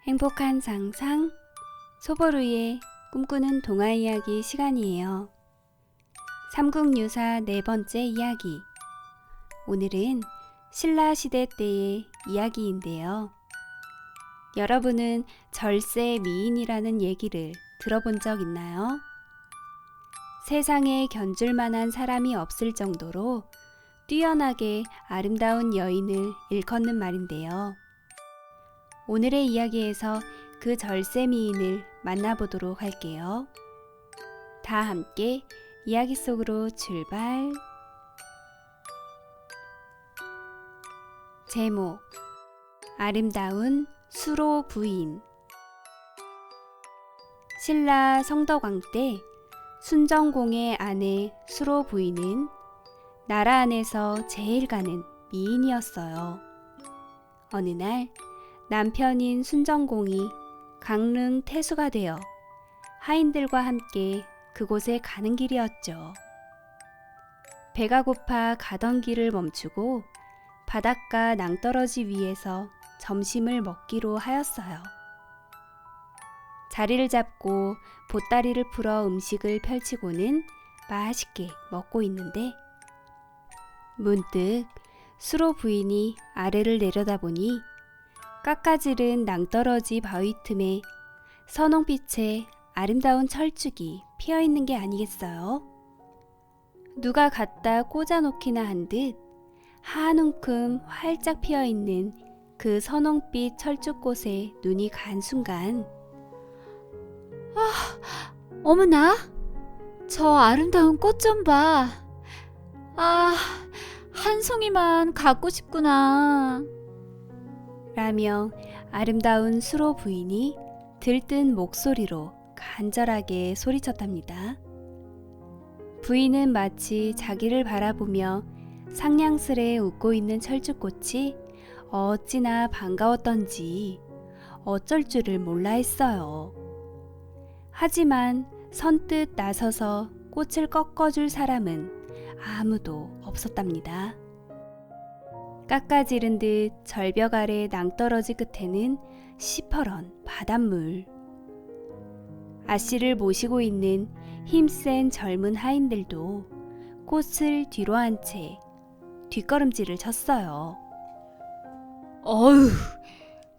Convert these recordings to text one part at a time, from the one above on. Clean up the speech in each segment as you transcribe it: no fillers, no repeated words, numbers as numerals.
행복한 상상, 소보루의 꿈꾸는 동화 이야기 시간이에요. 삼국유사 네 번째 이야기. 오늘은 신라시대 때의 이야기인데요. 여러분은 절세 미인이라는 얘기를 들어본 적 있나요? 세상에 견줄 만한 사람이 없을 정도로 뛰어나게 아름다운 여인을 일컫는 말인데요. 오늘의 이야기에서 그 절세 미인을 만나보도록 할게요. 다 함께 이야기 속으로 출발. 제목: 아름다운 수로 부인. 신라 성덕왕 때 순정공의 아내 수로 부인은 나라 안에서 제일 가는 미인이었어요. 어느 날 남편인 순정공이 강릉 태수가 되어 하인들과 함께 그곳에 가는 길이었죠. 배가 고파 가던 길을 멈추고 바닷가 낭떠러지 위에서 점심을 먹기로 하였어요. 자리를 잡고 보따리를 풀어 음식을 펼치고는 맛있게 먹고 있는데 문득 수로 부인이 아래를 내려다보니 깎아지른 낭떠러지 바위 틈에 선홍빛의 아름다운 철쭉이 피어있는 게 아니겠어요? 누가 갖다 꽂아놓기나 한 듯 한 움큼 활짝 피어있는 그 선홍빛 철쭉꽃에 눈이 간 순간, 어머나, 저 아름다운 꽃 좀 봐. 한 송이만 갖고 싶구나. 라며 아름다운 수로 부인이 들뜬 목소리로 간절하게 소리쳤답니다. 부인은 마치 자기를 바라보며 상냥스레 웃고 있는 철쭉꽃이 어찌나 반가웠던지 어쩔 줄을 몰라 했어요. 하지만 선뜻 나서서 꽃을 꺾어줄 사람은 아무도 없었답니다. 깎아지른 듯 절벽 아래 낭떠러지 끝에는 시퍼런 바닷물. 아씨를 모시고 있는 힘센 젊은 하인들도 꽃을 뒤로 한 채 뒷걸음질을 쳤어요. 어휴,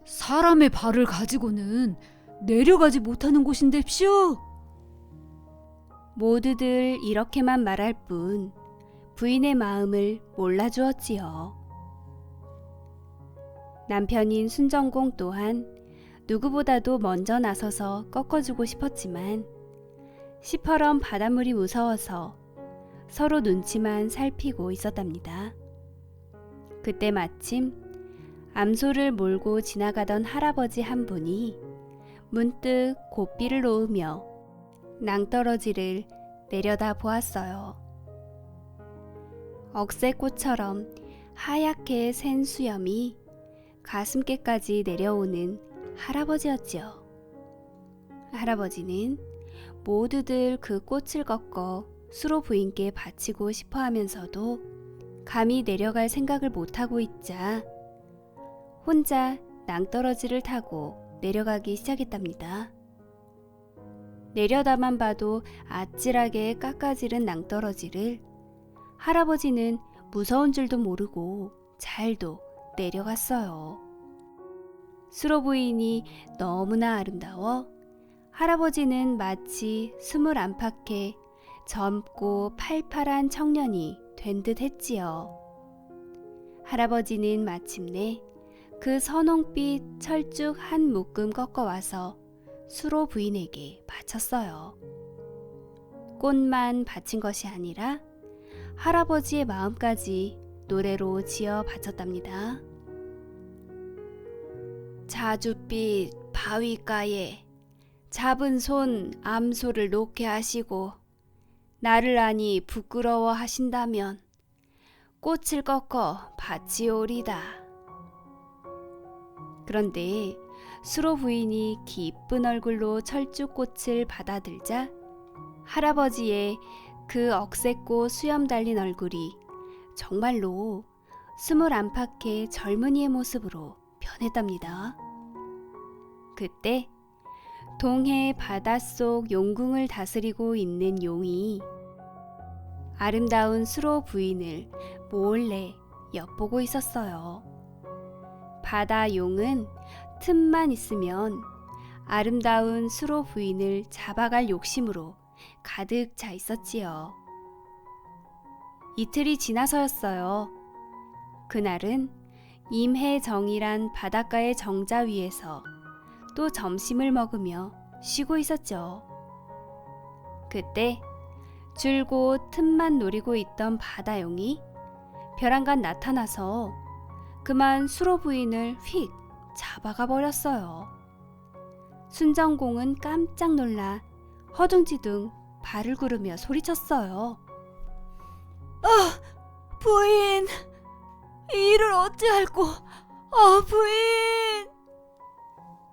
사람의 발을 가지고는 내려가지 못하는 곳인데쇼. 모두들 이렇게만 말할 뿐 부인의 마음을 몰라주었지요. 남편인 순정공 또한 누구보다도 먼저 나서서 꺾어주고 싶었지만 시퍼런 바닷물이 무서워서 서로 눈치만 살피고 있었답니다. 그때 마침 암소를 몰고 지나가던 할아버지 한 분이 문득 고삐를 놓으며 낭떠러지를 내려다 보았어요. 억새꽃처럼 하얗게 샌 수염이 가슴께까지 내려오는 할아버지였지요. 할아버지는 모두들 그 꽃을 꺾어 수로 부인께 바치고 싶어 하면서도 감히 내려갈 생각을 못하고 있자 혼자 낭떠러지를 타고 내려가기 시작했답니다. 내려다만 봐도 아찔하게 깎아지른 낭떠러지를 할아버지는 무서운 줄도 모르고 잘도 내려갔어요. 수로 부인이 너무나 아름다워 할아버지는 마치 스물 안팎의 젊고 팔팔한 청년이 된 듯 했지요. 할아버지는 마침내 그 선홍빛 철쭉 한 묶음 꺾어와서 수로 부인에게 바쳤어요. 꽃만 바친 것이 아니라 할아버지의 마음까지 노래로 지어 바쳤답니다. 자줏빛 바위가에 잡은 손 암소를 놓게 하시고 나를 아니 부끄러워 하신다면 꽃을 꺾어 바치오리다. 그런데 수로 부인이 기쁜 얼굴로 철쭉꽃을 받아들자 할아버지의 그 억셉고 수염 달린 얼굴이 정말로 스물 안팎의 젊은이의 모습으로 변했답니다. 그때 동해 바닷속 용궁을 다스리고 있는 용이 아름다운 수로 부인을 몰래 엿보고 있었어요. 바다 용은 틈만 있으면 아름다운 수로 부인을 잡아갈 욕심으로 가득 차 있었지요. 이틀이 지나서였어요. 그날은 임해정이란 바닷가의 정자 위에서 또 점심을 먹으며 쉬고 있었죠. 그때 줄곧 틈만 노리고 있던 바다용이 벼랑간 나타나서 그만 수로 부인을 휙 잡아가 버렸어요. 순정공은 깜짝 놀라 허둥지둥 발을 구르며 소리쳤어요. 부인, 이 일을 어찌할꼬? 부인!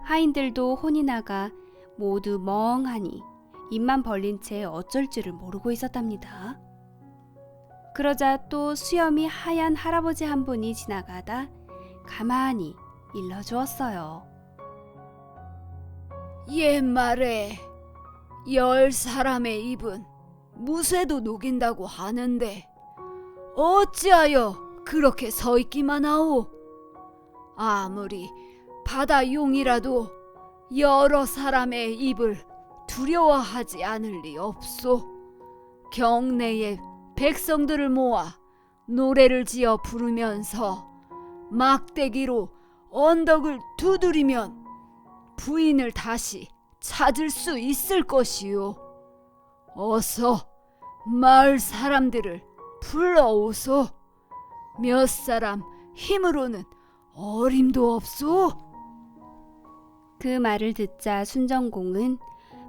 하인들도 혼이 나가 모두 멍하니 입만 벌린 채 어쩔 줄을 모르고 있었답니다. 그러자 또 수염이 하얀 할아버지 한 분이 지나가다 가만히 일러주었어요. 옛말에 10사람의 입은 무쇠도 녹인다고 하는데 어찌하여 그렇게 서 있기만 하오? 아무리 바다용이라도 여러 사람의 입을 두려워하지 않을 리 없소. 경내에 백성들을 모아 노래를 지어 부르면서 막대기로 언덕을 두드리면 부인을 다시 찾을 수 있을 것이요. 어서 마을 사람들을 불러오소. 몇 사람 힘으로는 어림도 없소. 그 말을 듣자 순정공은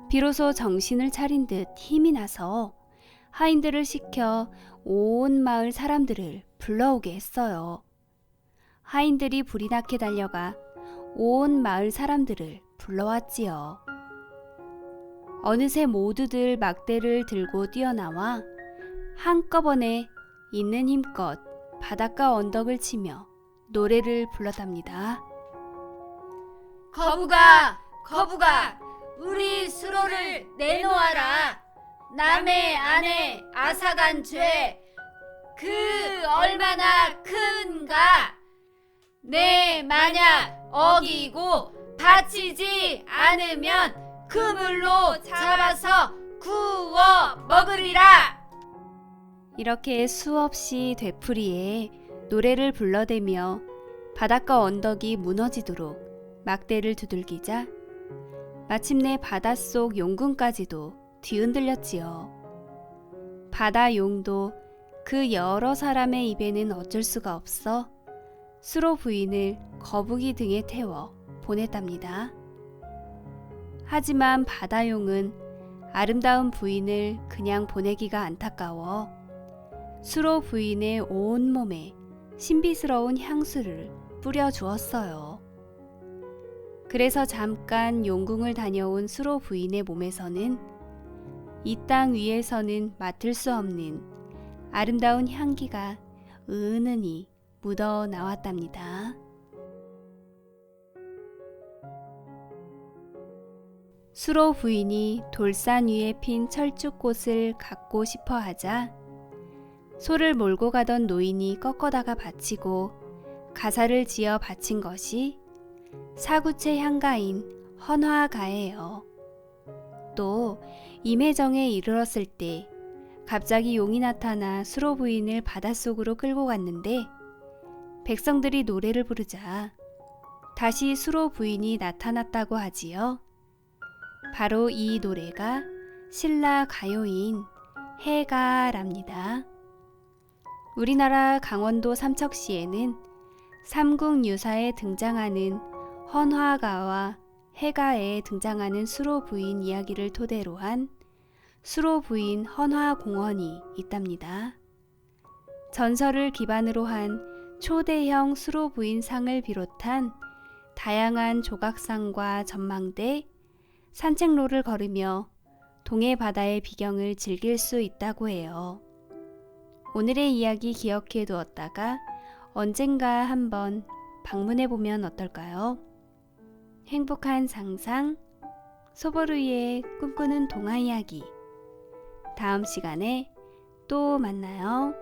비로소 정신을 차린 듯 힘이 나서 하인들을 시켜 온 마을 사람들을 불러오게 했어요. 하인들이 불이 나게 달려가 온 마을 사람들을 불러왔지요. 어느새 모두들 막대를 들고 뛰어나와 한꺼번에 있는 힘껏 바닷가 언덕을 치며 노래를 불렀답니다. 거북아, 거북아, 우리 수로를 내놓아라. 남의 아내 앗아간 죄, 그 얼마나 큰가. 내 만약 어기고 바치지 않으면 그물로 잡아서 구워 먹으리라. 이렇게 수없이 되풀이해 노래를 불러대며 바닷가 언덕이 무너지도록 막대를 두들기자 마침내 바닷속 용궁까지도 뒤흔들렸지요. 바다용도 그 여러 사람의 입에는 어쩔 수가 없어 수로 부인을 거북이 등에 태워 보냈답니다. 하지만 바다용은 아름다운 부인을 그냥 보내기가 안타까워 수로 부인의 온몸에 신비스러운 향수를 뿌려주었어요. 그래서 잠깐 용궁을 다녀온 수로 부인의 몸에서는 이 땅 위에서는 맡을 수 없는 아름다운 향기가 은은히 묻어 나왔답니다. 수로 부인이 돌산 위에 핀 철쭉꽃을 갖고 싶어 하자 소를 몰고 가던 노인이 꺾어다가 바치고 가사를 지어 바친 것이 사구채 향가인 헌화가예요. 또 임해정에 이르렀을 때 갑자기 용이 나타나 수로 부인을 바닷속으로 끌고 갔는데 백성들이 노래를 부르자 다시 수로 부인이 나타났다고 하지요. 바로 이 노래가 신라 가요인 해가랍니다. 우리나라 강원도 삼척시에는 삼국유사에 등장하는 헌화가와 해가에 등장하는 수로 부인 이야기를 토대로 한 수로 부인 헌화공원이 있답니다. 전설을 기반으로 한 초대형 수로 부인 상을 비롯한 다양한 조각상과 전망대, 산책로를 걸으며 동해 바다의 비경을 즐길 수 있다고 해요. 오늘의 이야기 기억해 두었다가 언젠가 한번 방문해 보면 어떨까요? 행복한 상상, 소보루의 꿈꾸는 동화 이야기. 다음 시간에 또 만나요.